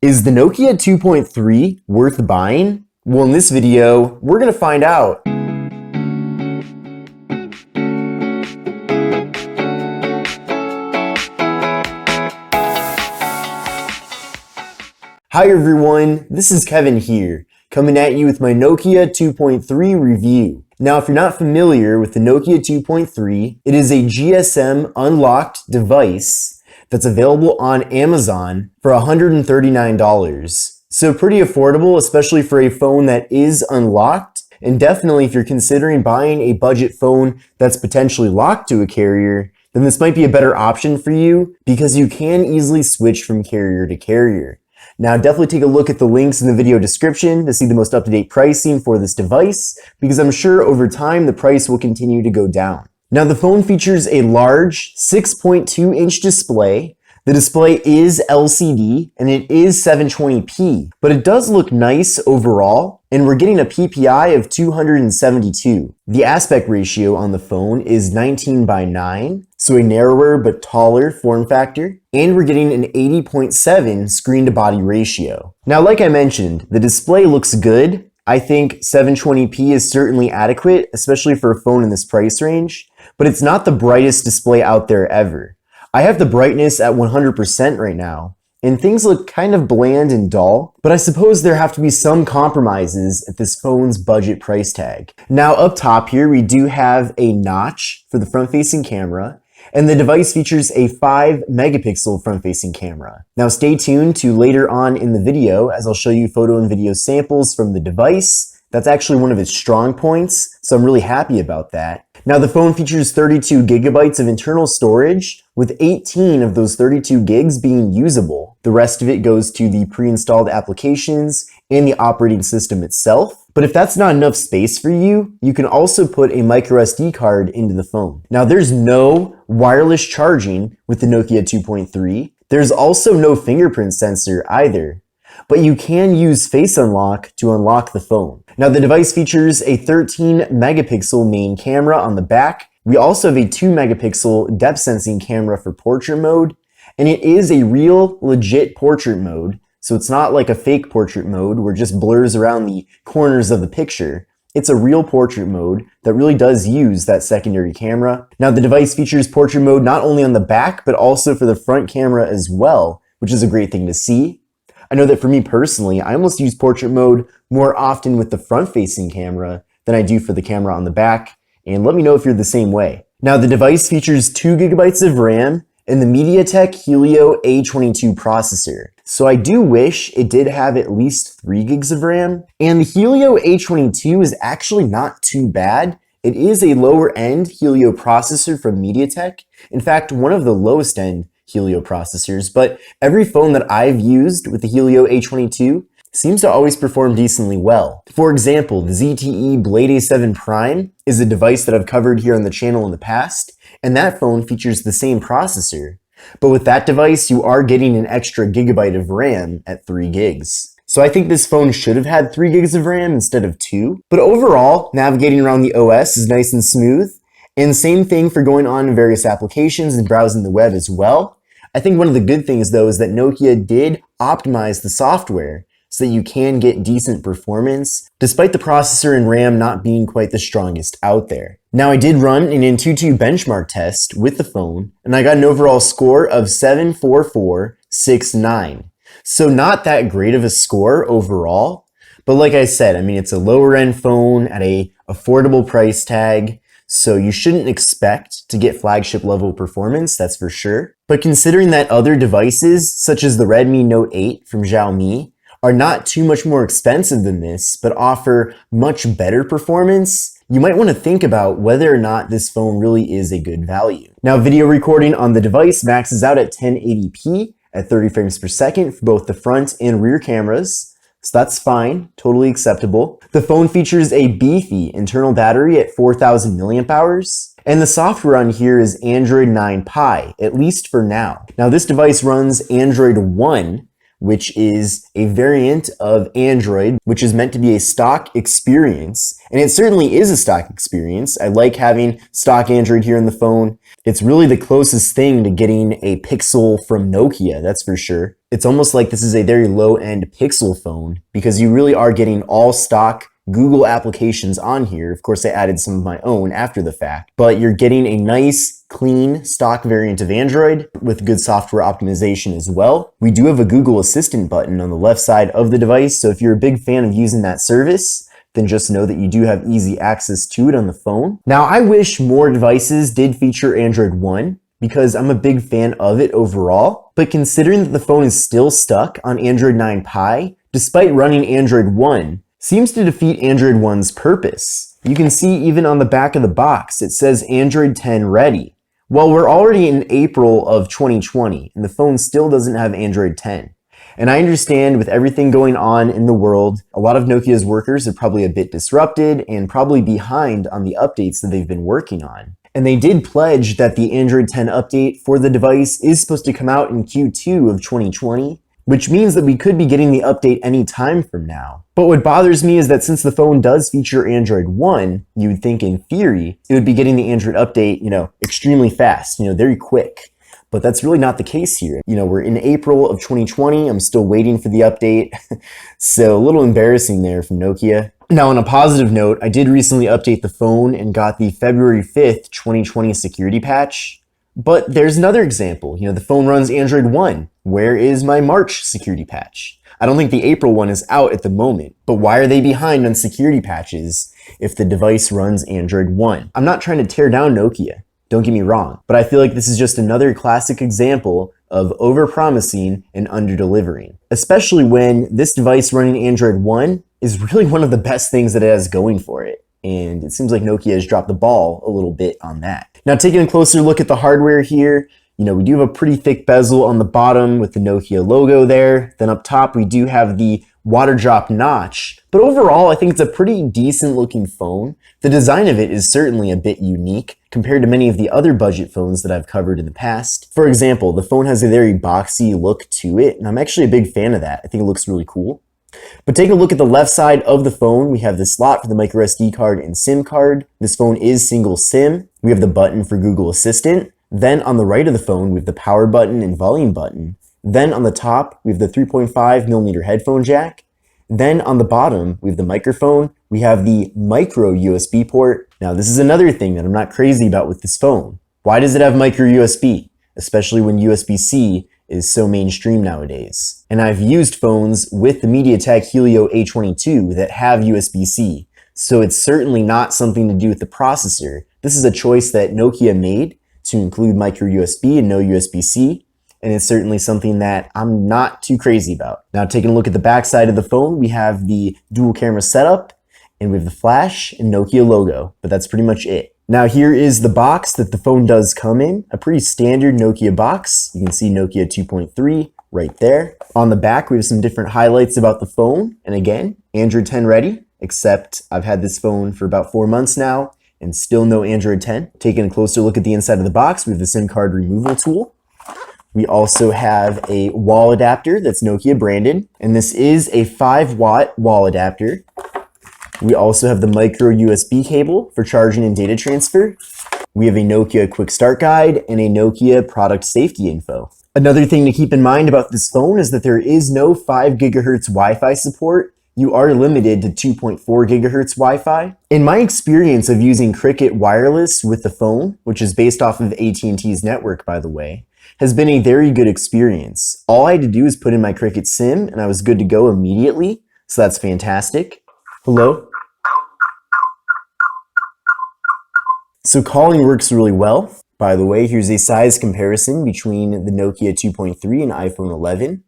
Is the Nokia 2.3 worth buying? Well, in this video, we're going to find out. Hi everyone, this is Kevin here, coming at you with my Nokia 2.3 review. Now, if you're not familiar with the Nokia 2.3, it is a GSM unlocked device that's available on Amazon for $139. So pretty affordable, especially for a phone that is unlocked. And definitely if you're considering buying a budget phone that's potentially locked to a carrier, then this might be a better option for you because you can easily switch from carrier to carrier. Now definitely take a look at the links in the video description to see the most up-to-date pricing for this device, because I'm sure over time the price will continue to go down. Now the phone features a large 6.2-inch display. The display is LCD and it is 720p, but it does look nice overall, and we're getting a PPI of 272. The aspect ratio on the phone is 19:9, so a narrower but taller form factor, and we're getting an 80.7 screen to body ratio. Now, like I mentioned, the display looks good. I think 720p is certainly adequate, especially for a phone in this price range, but it's not the brightest display out there ever. I have the brightness at 100% right now, and things look kind of bland and dull, but I suppose there have to be some compromises at this phone's budget price tag. Now up top here, we do have a notch for the front-facing camera, and the device features a 5-megapixel front-facing camera. Now stay tuned to later on in the video as I'll show you photo and video samples from the device. That's actually one of its strong points, so I'm really happy about that. Now the phone features 32 gigabytes of internal storage, with 18 of those 32 gigs being usable. The rest of it goes to the pre-installed applications and the operating system itself. But if that's not enough space for you, you can also put a micro SD card into the phone. Now there's no wireless charging with the Nokia 2.3. There's also no fingerprint sensor either, but you can use Face Unlock to unlock the phone. Now the device features a 13-megapixel main camera on the back. We also have a 2-megapixel depth sensing camera for portrait mode, and it is a real legit portrait mode, so it's not like a fake portrait mode where it just blurs around the corners of the picture. It's a real portrait mode that really does use that secondary camera. Now the device features portrait mode not only on the back, but also for the front camera as well, which is a great thing to see. I know that for me personally, I almost use portrait mode more often with the front-facing camera than I do for the camera on the back, and let me know if you're the same way. Now the device features 2 gigabytes of RAM and the MediaTek Helio A22 processor. So I do wish it did have at least 3 gigs of RAM, and the Helio A22 is actually not too bad. It is a lower-end Helio processor from MediaTek. In fact, one of the lowest-end Helio processors, but every phone that I've used with the Helio A22 seems to always perform decently well. For example, the ZTE Blade A7 Prime is a device that I've covered here on the channel in the past, and that phone features the same processor. But with that device, you are getting an extra gigabyte of RAM at 3 gigs. So I think this phone should have had 3 gigs of RAM instead of 2. But overall, navigating around the OS is nice and smooth, and same thing for going on to various applications and browsing the web as well. I think one of the good things though is that Nokia did optimize the software so that you can get decent performance, despite the processor and RAM not being quite the strongest out there. Now I did run an Antutu benchmark test with the phone, and I got an overall score of 74469. So not that great of a score overall, but like I said, I mean, it's a lower end phone at a affordable price tag, so you shouldn't expect to get flagship level performance, that's for sure. But considering that other devices, such as the Redmi Note 8 from Xiaomi, are not too much more expensive than this, but offer much better performance, you might want to think about whether or not this phone really is a good value. Now, video recording on the device maxes out at 1080p at 30 frames per second for both the front and rear cameras. So that's fine, totally acceptable. The phone features a beefy internal battery at 4,000 milliamp hours, and the software on here is Android 9 Pie, at least for now. Now this device runs Android 1, which is a variant of Android, which is meant to be a stock experience. And it certainly is a stock experience. I like having stock Android here in the phone. It's really the closest thing to getting a Pixel from Nokia, that's for sure. It's almost like this is a very low-end Pixel phone because you really are getting all stock Google applications on here. Of course, I added some of my own after the fact, but you're getting a nice, clean stock variant of Android with good software optimization as well. We do have a Google Assistant button on the left side of the device, so if you're a big fan of using that service, then just know that you do have easy access to it on the phone. Now, I wish more devices did feature Android One because I'm a big fan of it overall, but considering that the phone is still stuck on Android 9 Pie, despite running Android One, seems to defeat Android One's purpose. You can see even on the back of the box, it says Android 10 ready. Well, we're already in April of 2020, and the phone still doesn't have Android 10. And I understand with everything going on in the world, a lot of Nokia's workers are probably a bit disrupted and probably behind on the updates that they've been working on. And they did pledge that the Android 10 update for the device is supposed to come out in Q2 of 2020, which means that we could be getting the update any time from now. But what bothers me is that since the phone does feature Android One, you would think in theory, it would be getting the Android update, extremely fast, very quick. But that's really not the case here. We're in April of 2020. I'm still waiting for the update. So a little embarrassing there from Nokia. Now, on a positive note, I did recently update the phone and got the February 5th, 2020 security patch. But there's another example. The phone runs Android One. Where is my March security patch? I don't think the April one is out at the moment, but why are they behind on security patches if the device runs Android One? I'm not trying to tear down Nokia, don't get me wrong, but I feel like this is just another classic example of over-promising and under-delivering, especially when this device running Android One is really one of the best things that it has going for it. And it seems like Nokia has dropped the ball a little bit on that. Now, taking a closer look at the hardware here, we do have a pretty thick bezel on the bottom with the Nokia logo there. Then up top, we do have the water drop notch. But overall, I think it's a pretty decent looking phone. The design of it is certainly a bit unique compared to many of the other budget phones that I've covered in the past. For example, the phone has a very boxy look to it, and I'm actually a big fan of that. I think it looks really cool. But take a look at the left side of the phone. We have the slot for the micro SD card and SIM card. This phone is single SIM. We have the button for Google Assistant. Then on the right of the phone, we have the power button and volume button. Then on the top, we have the 3.5mm headphone jack. Then on the bottom, we have the microphone. We have the micro USB port. Now, this is another thing that I'm not crazy about with this phone. Why does it have micro USB? Especially when USB-C is so mainstream nowadays. And I've used phones with the MediaTek Helio A22 that have USB-C, so it's certainly not something to do with the processor. This is a choice that Nokia made to include micro USB and no USB-C, and it's certainly something that I'm not too crazy about. Now, taking a look at the back side of the phone, we have the dual camera setup, and we have the flash and Nokia logo, but that's pretty much it. Now, here is the box that the phone does come in, a pretty standard Nokia box. You can see Nokia 2.3 right there. On the back, we have some different highlights about the phone. And again, Android 10 ready, except I've had this phone for about 4 months now and still no Android 10. Taking a closer look at the inside of the box, we have the SIM card removal tool. We also have a wall adapter that's Nokia branded, and this is a 5-watt wall adapter. We also have the micro USB cable for charging and data transfer. We have a Nokia quick start guide and a Nokia product safety info. Another thing to keep in mind about this phone is that there is no 5 GHz Wi-Fi support. You are limited to 2.4 GHz Wi-Fi. In my experience of using Cricket Wireless with the phone, which is based off of AT&T's network, by the way, has been a very good experience. All I had to do is put in my Cricket SIM and I was good to go immediately, so that's fantastic. Hello? So calling works really well. By the way, here's a size comparison between the Nokia 2.3 and iPhone 11.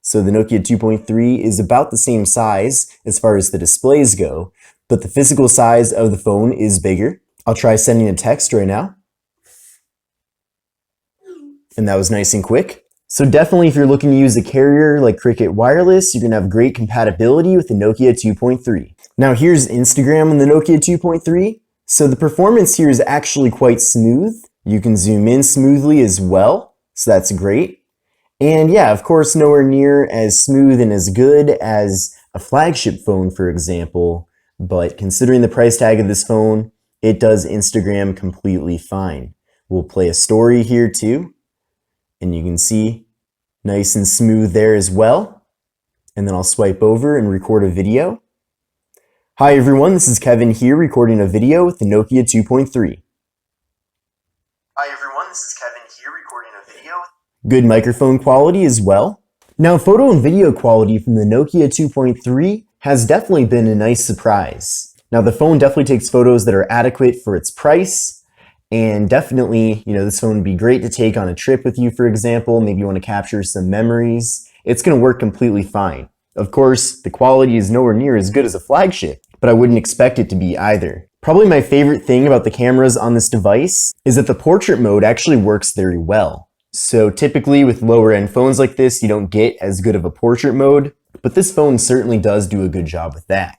So the Nokia 2.3 is about the same size as far as the displays go, but the physical size of the phone is bigger. I'll try sending a text right now. And that was nice and quick. So definitely if you're looking to use a carrier like Cricket Wireless, you're gonna have great compatibility with the Nokia 2.3. Now here's Instagram on the Nokia 2.3. So the performance here is actually quite smooth. You can zoom in smoothly as well, so that's great. And yeah, of course, nowhere near as smooth and as good as a flagship phone, for example, but considering the price tag of this phone, it does Instagram completely fine. We'll play a story here too, and you can see nice and smooth there as well. And then I'll swipe over and record a video. Hi everyone, this is Kevin here recording a video with the Nokia 2.3. Hi everyone, this is Kevin here recording a video. Good microphone quality as well. Now, photo and video quality from the Nokia 2.3 has definitely been a nice surprise. Now, the phone definitely takes photos that are adequate for its price, and definitely, this phone would be great to take on a trip with you, for example. Maybe you want to capture some memories. It's going to work completely fine. Of course, the quality is nowhere near as good as a flagship, but I wouldn't expect it to be either. Probably my favorite thing about the cameras on this device is that the portrait mode actually works very well. So typically with lower end phones like this, you don't get as good of a portrait mode, but this phone certainly does do a good job with that.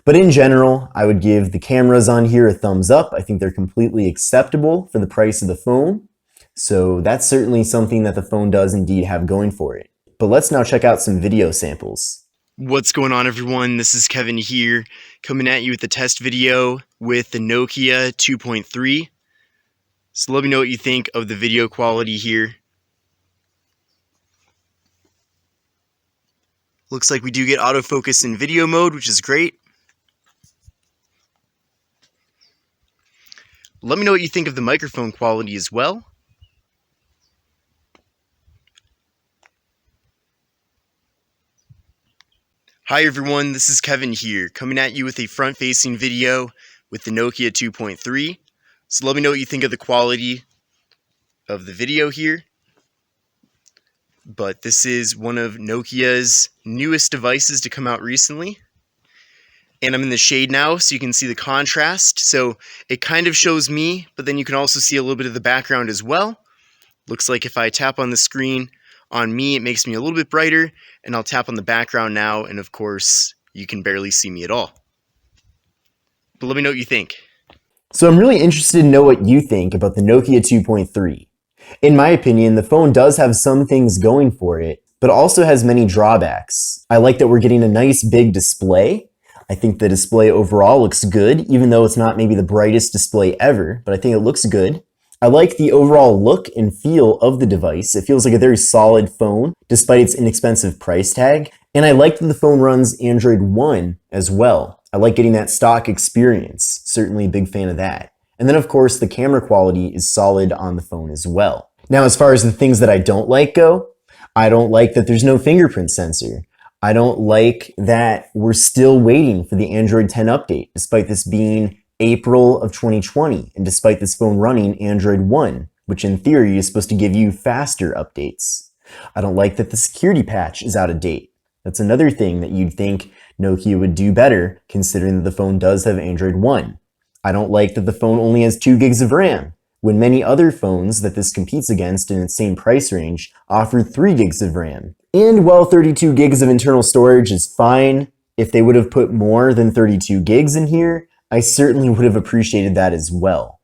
But in general, I would give the cameras on here a thumbs up. I think they're completely acceptable for the price of the phone. So that's certainly something that the phone does indeed have going for it. But let's now check out some video samples. What's going on, everyone? This is Kevin here, coming at you with a test video with the Nokia 2.3. So let me know what you think of the video quality here. Looks like we do get autofocus in video mode, which is great. Let me know what you think of the microphone quality as well. Hi everyone, this is Kevin here, coming at you with a front-facing video with the Nokia 2.3. So let me know what you think of the quality of the video here. But this is one of Nokia's newest devices to come out recently. And I'm in the shade now, so you can see the contrast. So it kind of shows me, but then you can also see a little bit of the background as well. Looks like if I tap on the screen on me, it makes me a little bit brighter, and I'll tap on the background now, and of course, you can barely see me at all. But let me know what you think. So I'm really interested to know what you think about the Nokia 2.3. In my opinion, the phone does have some things going for it, but also has many drawbacks. I like that we're getting a nice big display. I think the display overall looks good, even though it's not maybe the brightest display ever, but I think it looks good. I like the overall look and feel of the device. It feels like a very solid phone, despite its inexpensive price tag. And I like that the phone runs Android One as well. I like getting that stock experience. Certainly a big fan of that. And then of course, the camera quality is solid on the phone as well. Now, as far as the things that I don't like go, I don't like that there's no fingerprint sensor. I don't like that we're still waiting for the Android 10 update, despite this being April of 2020, and despite this phone running Android One, which in theory is supposed to give you faster updates. I don't like that the security patch is out of date. That's another thing that you'd think Nokia would do better, considering that the phone does have Android One. I don't like that the phone only has 2 gigs of RAM, when many other phones that this competes against in its same price range offer 3 gigs of RAM. And while 32 gigs of internal storage is fine, if they would have put more than 32 gigs in here, I certainly would have appreciated that as well.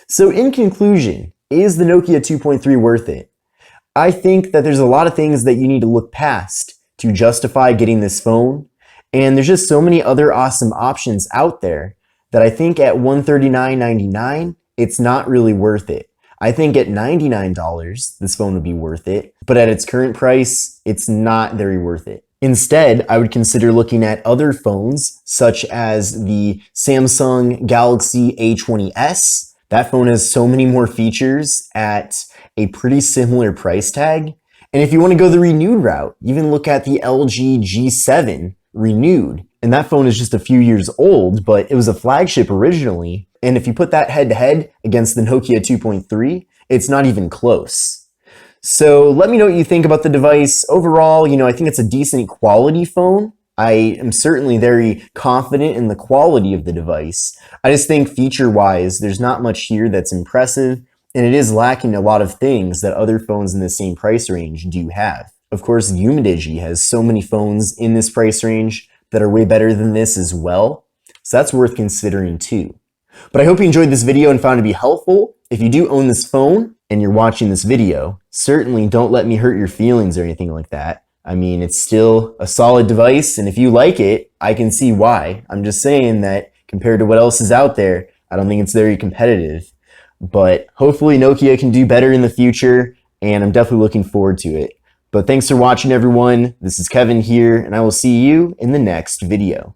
So in conclusion, is the Nokia 2.3 worth it? I think that there's a lot of things that you need to look past to justify getting this phone, and there's just so many other awesome options out there that I think at $139.99, it's not really worth it. I think at $99, this phone would be worth it, but at its current price, it's not very worth it. Instead, I would consider looking at other phones, such as the Samsung Galaxy A20s. That phone has so many more features at a pretty similar price tag. And if you want to go the renewed route, even look at the LG G7 renewed. And that phone is just a few years old, but it was a flagship originally. And if you put that head to head against the Nokia 2.3, it's not even close. So let me know what you think about the device. Overall, I think it's a decent quality phone. I am certainly very confident in the quality of the device. I just think feature-wise, there's not much here that's impressive, and it is lacking a lot of things that other phones in the same price range do have. Of course, Umidigi has so many phones in this price range that are way better than this as well, so that's worth considering too. But I hope you enjoyed this video and found it to be helpful. If you do own this phone and you're watching this video, certainly don't let me hurt your feelings or anything like that. I mean, it's still a solid device, and if you like it, I can see why. I'm just saying that compared to what else is out there, I don't think it's very competitive. But hopefully Nokia can do better in the future, and I'm definitely looking forward to it. But thanks for watching, everyone. This is Kevin here, and I will see you in the next video.